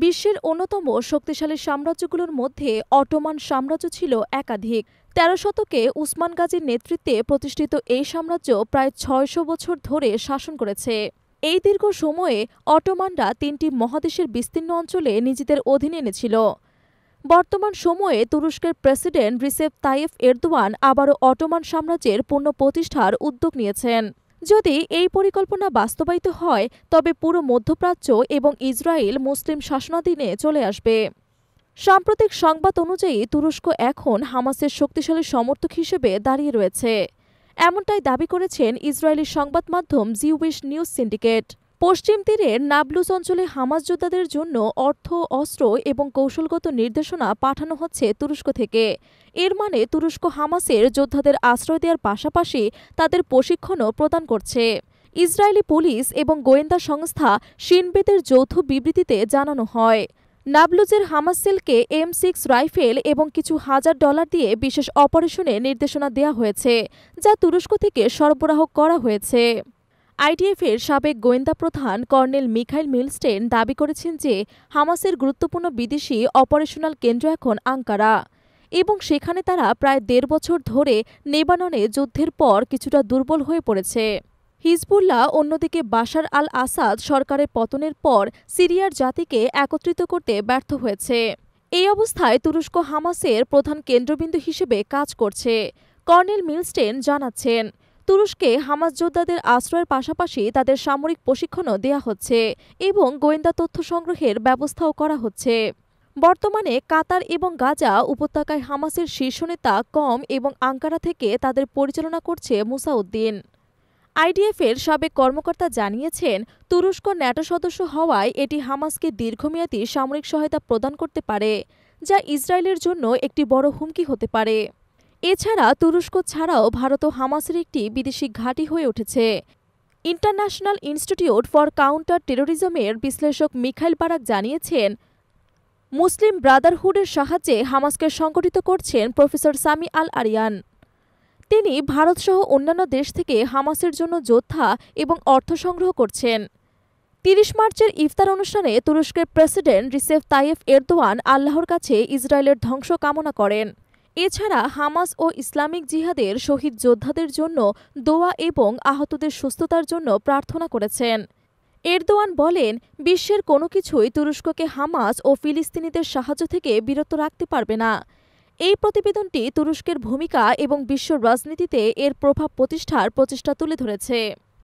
বিশ্বের অন্যতম শক্তিশালী সাম্রাজ্যগুলোর মধ্যে অটোমান সাম্রাজ্য ছিল একাধিক। ১৩ শতকে উসমান গাজীর নেতৃত্বে প্রতিষ্ঠিত এই সাম্রাজ্য প্রায় ৬০০ বছর ধরে শাসন করেছে। এই দীর্ঘ সময়ে অটোমানরা ৩টি মহাদেশের বিস্তীর্ণ অঞ্চলে নিজেদের অধীনে এনেছিল। বর্তমান সময়ে তুরস্কের প্রেসিডেন্ট রিসেপ তাইয়েপ এরদোয়ান আবারও অটোমান সাম্রাজ্যের পুনঃপ্রতিষ্ঠার উদ্যোগ নিয়েছেন। যদি এই পরিকল্পনা বাস্তবায়িত হয় তবে পুরো মধ্যপ্রাচ্য এবং ইসরায়েল মুসলিম শাসনাধীনে চলে আসবে। সাম্প্রতিক সংবাদ অনুযায়ী তুরস্ক এখন হামাসের শক্তিশালী সমর্থক হিসেবে দাঁড়িয়ে রয়েছে, এমনটাই দাবি করেছেন ইসরায়েলি সংবাদ মাধ্যম জিউইশ নিউজ সিন্ডিকেট। পশ্চিম তীরের নাবলুজ অঞ্চলে হামাস যোদ্ধাদের জন্য অর্থ, অস্ত্র এবং কৌশলগত নির্দেশনা পাঠানো হচ্ছে তুরস্ক থেকে। এর মানে তুরস্ক হামাসের যোদ্ধাদের আশ্রয় দেওয়ার পাশাপাশি তাদের প্রশিক্ষণও প্রদান করছে। ইসরায়েলি পুলিশ এবং গোয়েন্দা সংস্থা শিনবেতের যৌথ বিবৃতিতে জানানো হয়, নাবলুজের হামাস সেলকে M6 রাইফেল এবং কিছু $1000 দিয়ে বিশেষ অপারেশনে নির্দেশনা দেওয়া হয়েছে, যা তুরস্ক থেকে সরবরাহ করা হয়েছে। আইডিএফের সাবেক গোয়েন্দা প্রধান কর্নেল মিখাইল মিলস্টেন দাবি করেছেন যে হামাসের গুরুত্বপূর্ণ বিদেশি অপারেশনাল কেন্দ্র এখন আঙ্কারা এবং সেখানে তারা প্রায় ১.৫ বছর ধরে লেবাননে যুদ্ধের পর কিছুটা দুর্বল হয়ে পড়েছে। হিজবুল্লাহ অন্যদিকে বাশার আল আসাদ সরকারের পতনের পর সিরিয়ার জাতিকে একত্রিত করতে ব্যর্থ হয়েছে। এই অবস্থায় তুরস্ক হামাসের প্রধান কেন্দ্রবিন্দু হিসেবে কাজ করছে। কর্নেল মিলস্টেন জানাচ্ছেন, তুরস্কে হামাস যোদ্ধাদের আশ্রয়ের পাশাপাশি তাদের সামরিক প্রশিক্ষণও দেয়া হচ্ছে এবং গোয়েন্দা তথ্য সংগ্রহের ব্যবস্থাও করা হচ্ছে। বর্তমানে কাতার এবং গাজা উপত্যকায় হামাসের শীর্ষ নেতা কম এবং আঙ্কারা থেকে তাদের পরিচালনা করছে মুসাউদ্দিন। আইডিএফের সাবেক কর্মকর্তা জানিয়েছেন, তুরস্ক ন্যাটো সদস্য হওয়ায় এটি হামাসকে দীর্ঘমেয়াদী সামরিক সহায়তা প্রদান করতে পারে, যা ইসরায়েলের জন্য একটি বড় হুমকি হতে পারে। এছাড়া তুরস্ক ছাড়াও ভারতও হামাসের একটি বিদেশি ঘাঁটি হয়ে উঠেছে। ইন্টারন্যাশনাল ইনস্টিটিউট ফর কাউন্টার টেরোরিজমের বিশ্লেষক মিখাইল বারাক জানিয়েছেন, মুসলিম ব্রাদারহুডের সাহায্যে হামাসকে সংগঠিত করছেন প্রফেসর সামি আল আরিয়ান। তিনি ভারতসহ অন্যান্য দেশ থেকে হামাসের জন্য যোদ্ধা এবং অর্থ সংগ্রহ করছেন। ৩০ মার্চের ইফতার অনুষ্ঠানে তুরস্কের প্রেসিডেন্ট রিসেপ তাইয়েপ এরদোয়ান আল্লাহর কাছে ইসরায়েলের ধ্বংস কামনা করেন। এছাড়া হামাস ও ইসলামিক জিহাদের শহীদ যোদ্ধাদের জন্য দোয়া এবং আহতদের সুস্থতার জন্য প্রার্থনা করেছেন। এরদোয়ান বলেন, বিশ্বের কোনো কিছুই তুরস্ককে হামাস ও ফিলিস্তিনিদের সাহায্য থেকে বিরত রাখতে পারবে না। এই প্রতিবেদনটি তুরস্কের ভূমিকা এবং বিশ্ব রাজনীতিতে এর প্রভাব প্রতিষ্ঠার প্রচেষ্টা তুলে ধরেছে।